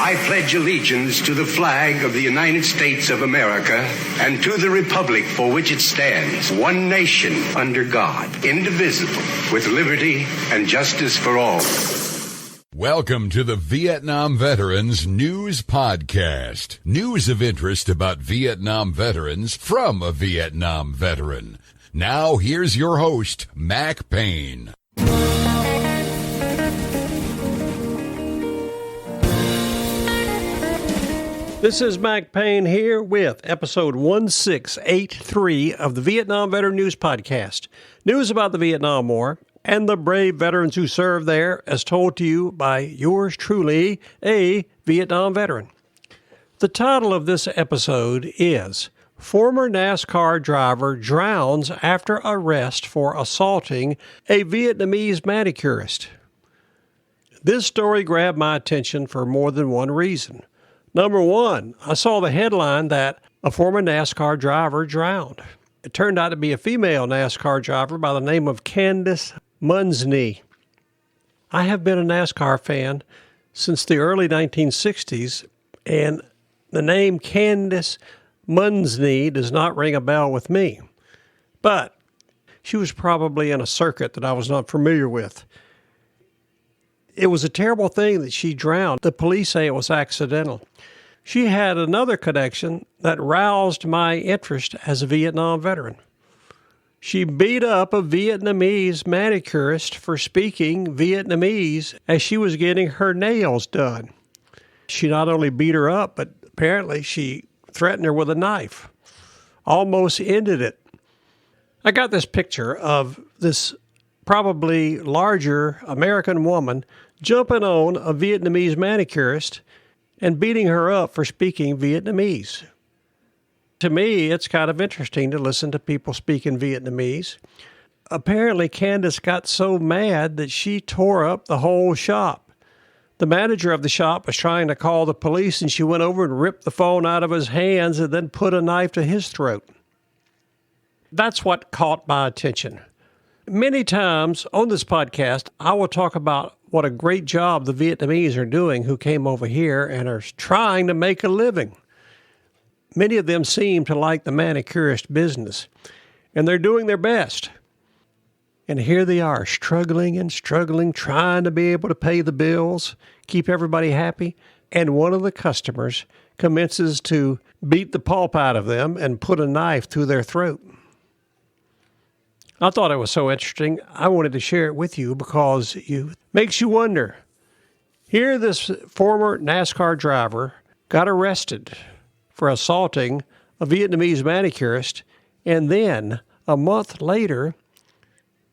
I pledge allegiance to the flag of the United States of America and to the republic for which it stands, one nation under God, indivisible, with liberty and justice for all. Welcome to the Vietnam Veterans News Podcast. News of interest about Vietnam veterans from a Vietnam veteran. Now, here's your host, Mac Payne. This is Mac Payne here with episode 1683 of the Vietnam Veteran News Podcast. News about the Vietnam War and the brave veterans who served there, as told to you by yours truly, a Vietnam veteran. The title of this episode is Former NASCAR Driver Drowns After Arrest for Assaulting a Vietnamese Manicurist. This story grabbed my attention for more than one reason. Number one, I saw the headline that a former NASCAR driver drowned. It turned out to be a female NASCAR driver by the name of Candace Munsney. I have been a NASCAR fan since the early 1960s, and the name Candace Munsney does not ring a bell with me. But she was probably in a circuit that I was not familiar with. It was a terrible thing that she drowned. The police say it was accidental. She had another connection that roused my interest as a Vietnam veteran. She beat up a Vietnamese manicurist for speaking Vietnamese as she was getting her nails done. She not only beat her up, but apparently she threatened her with a knife. Almost ended it. I got this picture of this probably larger American woman jumping on a Vietnamese manicurist and beating her up for speaking Vietnamese. To me, it's kind of interesting to listen to people speaking Vietnamese. Apparently, Candace got so mad that she tore up the whole shop. The manager of the shop was trying to call the police, and she went over and ripped the phone out of his hands and then put a knife to his throat. That's what caught my attention. Many times on this podcast, I will talk about what a great job the Vietnamese are doing who came over here and are trying to make a living. Many of them seem to like the manicurist business, and they're doing their best. And here they are, struggling and struggling, trying to be able to pay the bills, keep everybody happy, and one of the customers commences to beat the pulp out of them and put a knife through their throat. I thought it was so interesting, I wanted to share it with you because it makes you wonder. Here this former NASCAR driver got arrested for assaulting a Vietnamese manicurist, and then a month later,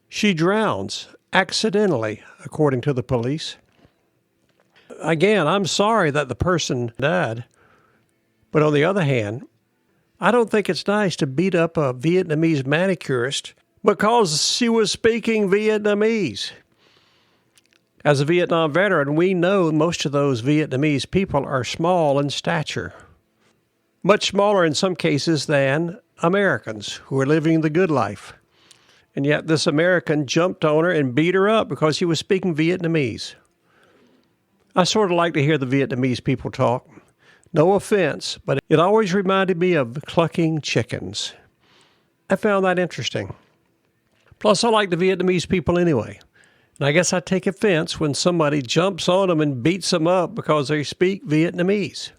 she drowns accidentally, according to the police. Again, I'm sorry that the person died, but on the other hand, I don't think it's nice to beat up a Vietnamese manicurist because she was speaking Vietnamese. As a Vietnam veteran, we know most of those Vietnamese people are small in stature, much smaller in some cases than Americans who are living the good life. And yet this American jumped on her and beat her up because she was speaking Vietnamese. I sort of like to hear the Vietnamese people talk. No offense, but it always reminded me of clucking chickens. I found that interesting. Plus, I like the Vietnamese people anyway. And I guess I take offense when somebody jumps on them and beats them up because they speak Vietnamese.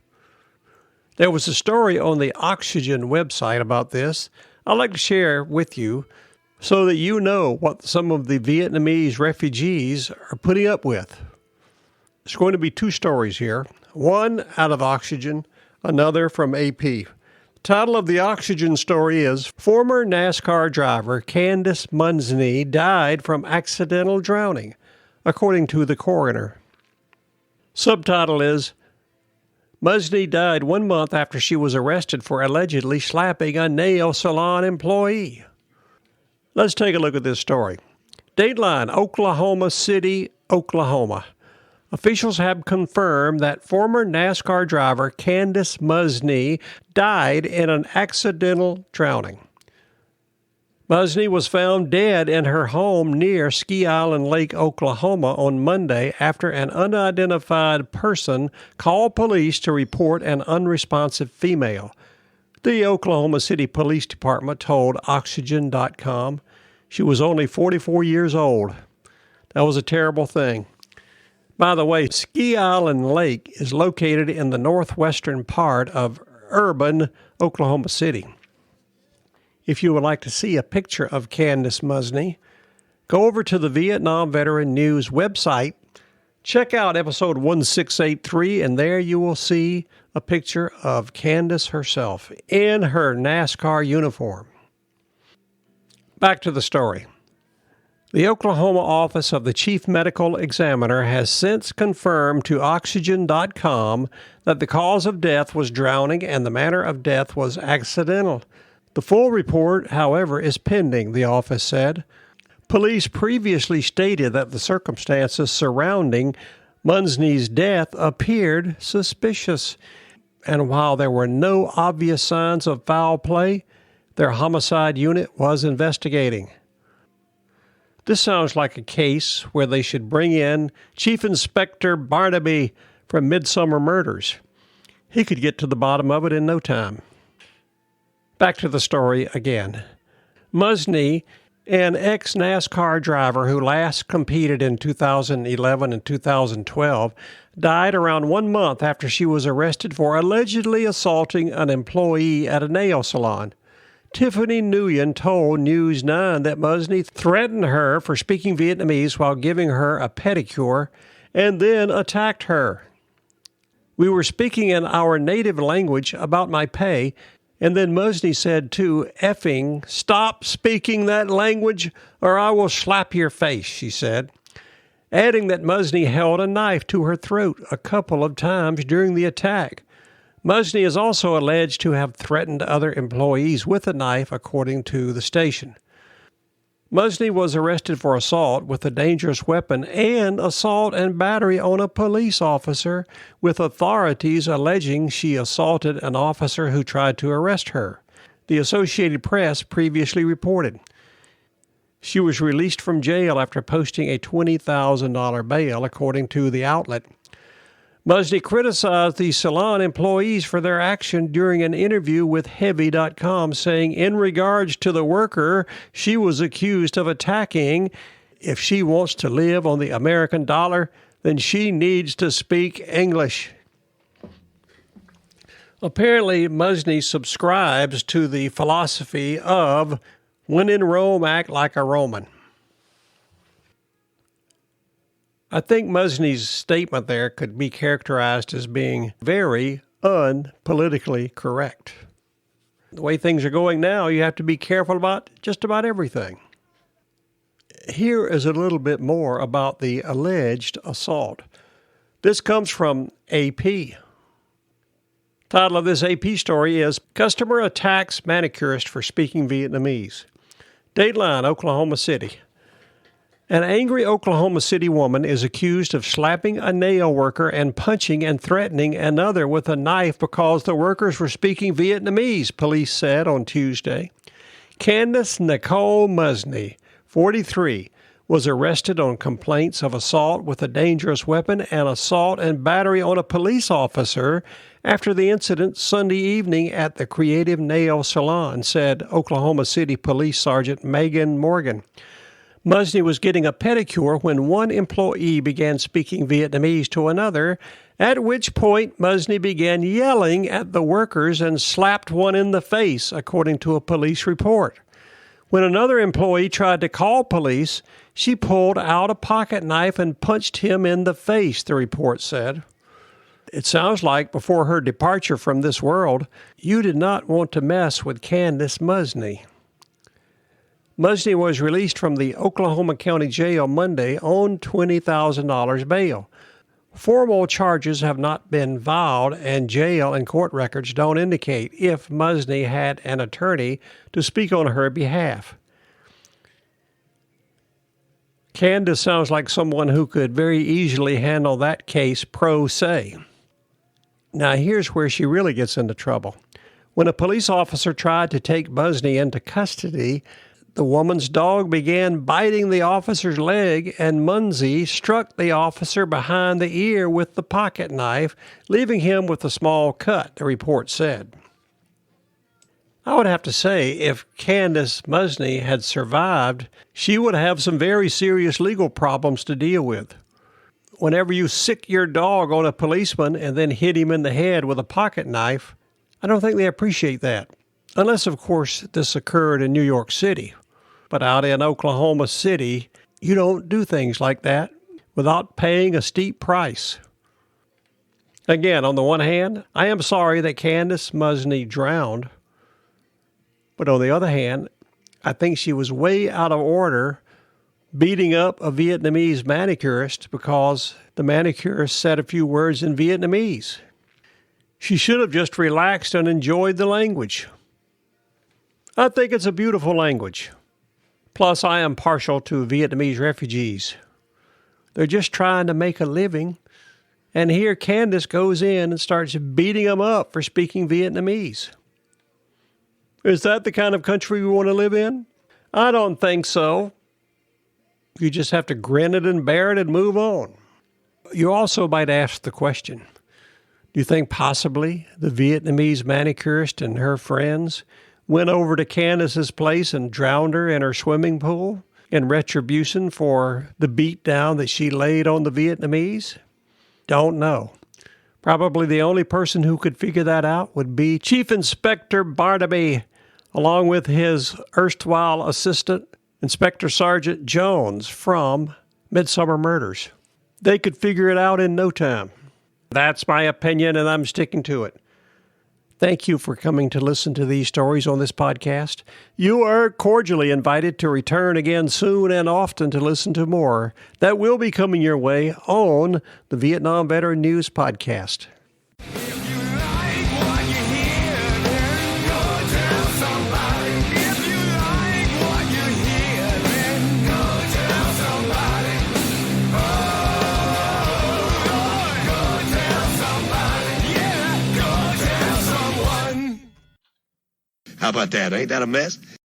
There was a story on the Oxygen website about this I'd like to share with you so that you know what some of the Vietnamese refugees are putting up with. There's going to be two stories here, one out of Oxygen, another from AP. The title of the Oxygen story is Former NASCAR Driver Candace Munsney Died from Accidental Drowning, according to the coroner. Subtitle is Munsney died 1 month after she was arrested for allegedly slapping a nail salon employee. Let's take a look at this story. Dateline, Oklahoma City, Oklahoma. Officials have confirmed that former NASCAR driver Candace Munsney died in an accidental drowning. Musney was found dead in her home near Ski Island Lake, Oklahoma on Monday after an unidentified person called police to report an unresponsive female. The Oklahoma City Police Department told Oxygen.com she was only 44 years old. That was a terrible thing. By the way, Ski Island Lake is located in the northwestern part of urban Oklahoma City. If you would like to see a picture of Candace Musney, go over to the Vietnam Veteran News website, check out episode 1683, and there you will see a picture of Candace herself in her NASCAR uniform. Back to the story. The Oklahoma office of the Chief Medical Examiner has since confirmed to Oxygen.com that the cause of death was drowning and the manner of death was accidental. The full report, however, is pending, the office said. Police previously stated that the circumstances surrounding Musney's death appeared suspicious, and while there were no obvious signs of foul play, their homicide unit was investigating. This sounds like a case where they should bring in Chief Inspector Barnaby from Midsummer Murders. He could get to the bottom of it in no time. Back to the story again. Musney, an ex-NASCAR driver who last competed in 2011 and 2012, died around 1 month after she was arrested for allegedly assaulting an employee at a nail salon. Tiffany Nguyen told News 9 that Musney threatened her for speaking Vietnamese while giving her a pedicure and then attacked her. We were speaking in our native language about my pay, and then Musney said to effing, "Stop speaking that language or I will slap your face," she said, adding that Musney held a knife to her throat a couple of times during the attack. Musney is also alleged to have threatened other employees with a knife, according to the station. Musney was arrested for assault with a dangerous weapon and assault and battery on a police officer, with authorities alleging she assaulted an officer who tried to arrest her, the Associated Press previously reported. She was released from jail after posting a $20,000 bail, according to the outlet. Musney criticized the salon employees for their action during an interview with Heavy.com, saying in regards to the worker she was accused of attacking, if she wants to live on the American dollar, then she needs to speak English. Apparently, Musney subscribes to the philosophy of when in Rome, act like a Roman. I think Musney's statement there could be characterized as being very unpolitically correct. The way things are going now, you have to be careful about just about everything. Here is a little bit more about the alleged assault. This comes from AP. Title of this AP story is Customer Attacks Manicurist for Speaking Vietnamese. Dateline, Oklahoma City. An angry Oklahoma City woman is accused of slapping a nail worker and punching and threatening another with a knife because the workers were speaking Vietnamese, police said on Tuesday. Candace Nicole Musney, 43, was arrested on complaints of assault with a dangerous weapon and assault and battery on a police officer after the incident Sunday evening at the Creative Nail Salon, said Oklahoma City Police Sergeant Megan Morgan. Musney was getting a pedicure when one employee began speaking Vietnamese to another, at which point Musney began yelling at the workers and slapped one in the face, according to a police report. When another employee tried to call police, she pulled out a pocket knife and punched him in the face, the report said. It sounds like before her departure from this world, you did not want to mess with Candace Musney. Musney was released from the Oklahoma County Jail Monday on $20,000 bail. Formal charges have not been filed, and jail and court records don't indicate if Musney had an attorney to speak on her behalf. Candace sounds like someone who could very easily handle that case pro se. Now here's where she really gets into trouble. When a police officer tried to take Musney into custody, The woman's dog began biting the officer's leg, and Munsey struck the officer behind the ear with the pocket knife, leaving him with a small cut, the report said. I would have to say, if Candace Musney had survived, she would have some very serious legal problems to deal with. Whenever you sick your dog on a policeman and then hit him in the head with a pocket knife, I don't think they appreciate that. Unless, of course, this occurred in New York City. But out in Oklahoma City, you don't do things like that without paying a steep price. Again, on the one hand, I am sorry that Candace Musney drowned. But on the other hand, I think she was way out of order beating up a Vietnamese manicurist because the manicurist said a few words in Vietnamese. She should have just relaxed and enjoyed the language. I think it's a beautiful language. Plus, I am partial to Vietnamese refugees. They're just trying to make a living, and here Candace goes in and starts beating them up for speaking Vietnamese. Is that the kind of country we want to live in? I don't think so. You just have to grin it and bear it and move on. You also might ask the question, do you think possibly the Vietnamese manicurist and her friends went over to Candace's place and drowned her in her swimming pool in retribution for the beatdown that she laid on the Vietnamese? Don't know. Probably the only person who could figure that out would be Chief Inspector Barnaby, along with his erstwhile assistant, Inspector Sergeant Jones from Midsummer Murders. They could figure it out in no time. That's my opinion, and I'm sticking to it. Thank you for coming to listen to these stories on this podcast. You are cordially invited to return again soon and often to listen to more that will be coming your way on the Vietnam Veteran News Podcast. How about that? Ain't that a mess?